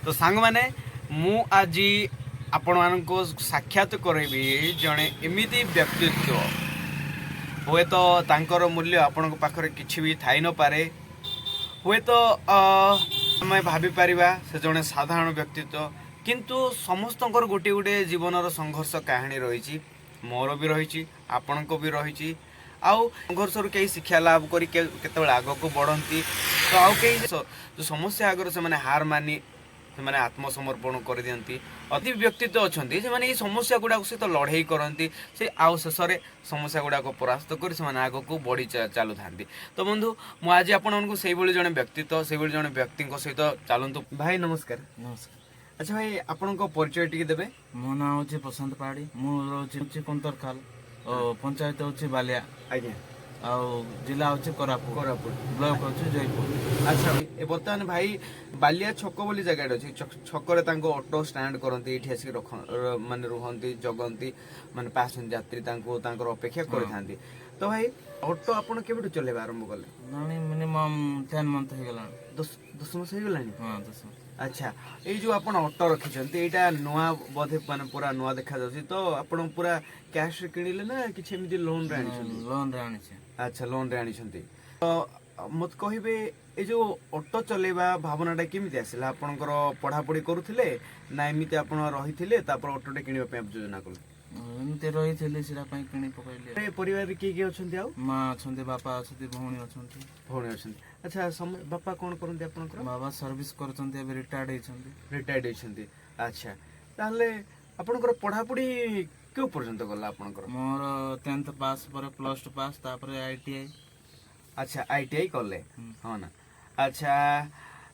तो सांग माने मु आज आपण मानको साक्षात करबी जणे एमिति व्यक्तित्व हुए तो तांकर मूल्य आपण पाखरे किछि भी थाई न पारे हुए तो आम भाभी पारिबा से जणे साधारण व्यक्तित्व किंतु समस्तंकर गोटे गोटे जीवनर संघर्ष कहानी रही मोर भी रही आपण को भी रही आउ संघर्ष कई शिक्षा लाभ करी केतबेले आग को बढ़ती तो आउ कई जो समस्या आगर से माने हार मानी से आत्मसमर्पण कर दियंती अति व्यक्तित्व अच्छा से माने समस्या गुड़ाक सहित लड़ाई करती से आउ शेष में समस्या गुड़ाक परास्त कर आग को बढ़ी चलु था। तो बंधु मु आज आपको से जड़े व्यक्तित्व से जड़े व्यक्ति सहित चलतु। भाई नमस्कार। नमस्कार। अच्छा भाई आपण परिचय टी देवे। मो ना हूँ प्रशांत पहाड़ी मुझे कुंतरखाल पंचायत हूँ बालिया आज्ञा जिला हूँ कोरापुट ब्लॉक हूँ जयपुर। अच्छा बर्तमान भाई बालिया छक बोली जगह अच्छी छकरे ऑटो स्टैंड करती ये आसिक रख माने रुहंती जगंती माने पासन यात्री अपेक्षा करथांती। तो भाई ऑटो आपण केबेटु चलेबा आरंभ कले? नानी मिनिमम 10 मंथ हो गला। 10 मास हो गलानी। हां 10 मंथ। अच्छा ये जो आपण ऑटो रखिछंती एटा नुआ बोधे माने पूरा नुआ देखा जाउची तो आपण पूरा कैश रे किनिले ना किछ एमिति लोन रे आनिछंती? लोन रे आनिछे। अच्छा लोन रे आनिछंती। तो मत कहबे ए जो ऑटो चलेबा भावनाटा केमिति आसिला? आपणकर पढ़ापढ़ी करूथिले ना एमिति आपण रहिथिले तापर ऑटोटे किनिबा पे योजना कले? एमती रही सेटा किणी पकड़े। परिवार किए अच्छा आउ? माँ अच्छा बापा अच्छा भौणी अच्छा। भौणी अच्छा। अच्छा समय बापा कौन करते आपनकर? बाबा सर्विस करछन्ते एबे रिटायर्ड होइछन्ते। रिटायर्ड होइछन्ते। अच्छा ताहले आपनकर पढ़ापढ़ी के पर्यंत गला आपनकर? मोर 10th पास पर +2 पास तापर आईटीआई। अच्छा आईटीआई कले हां ना। अच्छा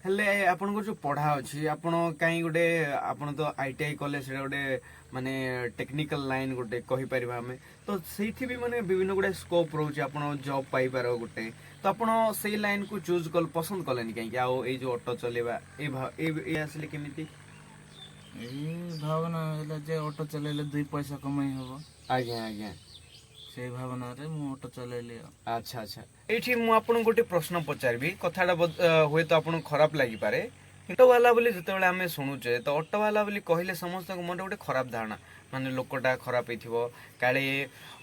हेले आपन जो पढ़ा अच्छी आपण कहीं गोटे आपण तो आईटीआई कले से गोटे माने टेक्निकल लाइन गोटे कहि परिबा हमें तो सेठी भी माने विभिन्न गोटे स्कोप रहउची आपण जॉब पाई पारो गोटे तो आपण से लाइन को चूज कल पसंद कलेनी कहीं आउ ए जो ऑटो चलेबा ए आसले केमिति ए भावना होला जे ऑटो चलेले 2 पैसा कमाई होबो। आज्ञा आज्ञा से भावना रे मु ऑटो चलेली। अच्छा अच्छा एठी मु आपन गोटे प्रश्न पचारबी कथाडा होय तो आपन खराब लागि पारे ऑटो वाला बोली जतबेले आमे सुनुचे तो ऑटो वाला बोली कहिले समस्त मन गोटे खराब धारणा माने लोकटा खराब हेथिबो काळे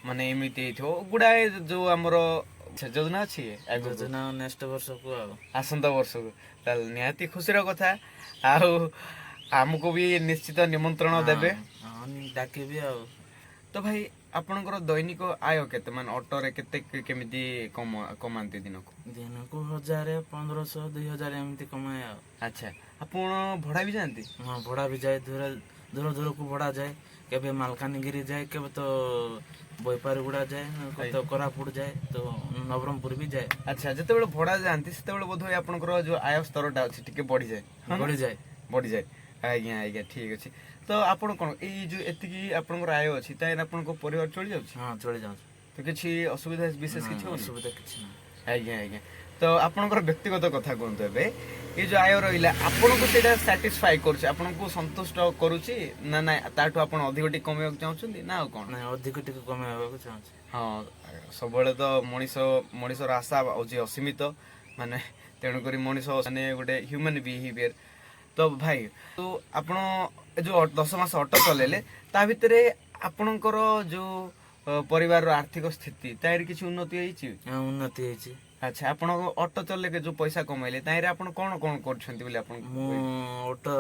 माने एमिति हेथिबो गुडाए जो हमरो योजना अछि योजना नेक्स्ट वर्ष को आसंता वर्ष को ताल निहाती खुशीर कथा आउ हमको भी निश्चित निमंत्रण देबे डाकिबी आ। तो भाई आपनकर दैनिक आय केते मान ऑटो रे केते केमिति कमांती दिन को 1000 1500 2000 एमती कमाए आ। अच्छा आपण भड़ा भी जानती? हां भड़ा भी जाए दूर दूर को भड़ा जाए केबे मालकानगिरी जाए केबे तो बोईपार गुड़ा जाए तो कोरापुट जाए तो नवरंगपुर भी जाए। अच्छा जते भड़ा जानती सेते बोध आपनकर जो आय स्तरटा अछि टिके बढ़ी जाए बढ़ी जाए। आज्ञा आज्ञा ठीक अच्छे। तो आपण कौन ये जो एतिकी आपनकर आय अछि ताइन आपनको परिवार चली जाउछि? हां चली जाउछि। तो किछि असुविधा विशेष किछि होनी? असुविधा किछि नै। आज्ञा आज्ञा तो आपनकर व्यक्तिगत कथा कोनतो एबे ये जो आय रहिला आपनको सेटा सैटिस्फाई करछि आपनको संतुष्ट करूछि ना ना ताठो आपण अधिकटी कमेक चाहउछन्ती ना कोन? ना अधिकटी कमेक चाहउछि। हां सबले तो मनीषर आशा होछि असीमित माने तेणु करी मनीष माने गोटे ह्यूमन बिहेवियर। तो भाई तो आपण जो 10 मास ऑटो चलेले ता भितरे आपणकर जो परिवार आर्थिक स्थिति ताइर किछि उन्नति होइछि? हां उन्नति होइछि। अच्छा आपण ऑटो चले के जो पैसा कमाइले ताइर आपण कोन कोन करछन्ती बोले आपण? मु ऑटो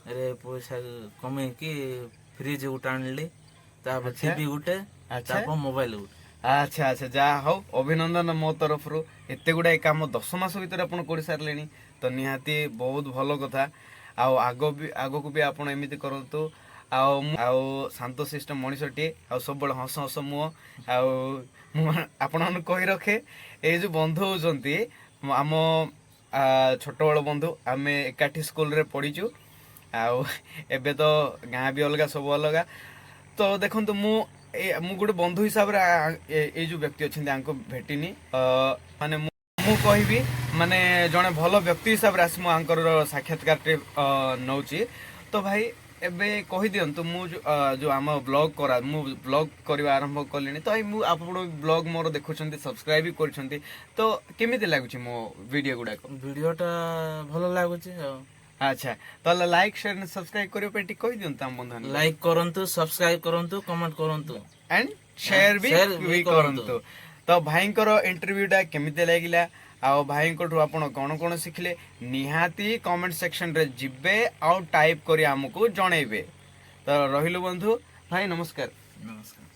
रे पैसा कमे कि फ्रिज उठ आनली तापर टीवी उठे तापर मोबाइल उठ। अच्छा अच्छा जा हो अभिनंदन मो तरफ रु एते गुडा काम 10 मास भीतर आपण कर सारलेनी तो निहाती बहुत भलो कथा आगो को भी आपण एमिति करंतु आउ शांत सिस्टम मनीषटी आ सब बड़ हस हस मुह आपण कहि रखे ए जो बंधु होचंती आम छोट बड़ बंधु आमे एकाठी स्कूल रे पढ़ीचु आउ एबे तो गाँ भी अलग सब अलग। तो देखंतु मु गोटे बंधु हिसाब रे जो व्यक्ति अच्छा भेटिनी माने मु कहबी माने जड़े भल व्यक्ति हिसाब से आसी मुझर साक्षात्कार नौची। तो भाई एबे कहि दियंतु मु जो आम ब्लॉग करा मु ब्लॉग करबा आरंभ कलिनी तो मु आपण ब्लॉग मोर देखुछंती सब्सक्राइब भी करछंती तो केमिति लागुची मो वीडियो गुडा? वीडियोटा भलो लागुची ଆଚ୍ଛା ତାହେଲେ ଲାଇକ୍ ସେୟାର ସବସ୍କ୍ରାଇବ କରିବା ପାଇଁ ଟିକେ କହିଦିଅନ୍ତୁ ଆମ ବନ୍ଧୁ ଲାଇକ୍ କରନ୍ତୁ, ସବସ୍କ୍ରାଇବ କରନ୍ତୁ, କମେଣ୍ଟ କରନ୍ତୁ। ଆଣ୍ଡ ସେୟାର share ବି ବି କରନ୍ତୁ। ତ ଭାଇଙ୍କର ଇଣ୍ଟରଭ୍ୟୁଟା କେମିତି ଲାଗିଲା ଆଉ ଭାଇଙ୍କଠୁ ଆପଣ କଣ କଣ ଶିଖିଲେ ନିହାତି କମେଣ୍ଟ ସେକ୍ସନରେ ଯିବେ ଆଉ ଟାଇପ କରି ଆମକୁ ଜଣେଇବେ। ତ ରହିଲୁ ବନ୍ଧୁ, ଭାଇ ନମସ୍କାର। ନମସ୍କାର।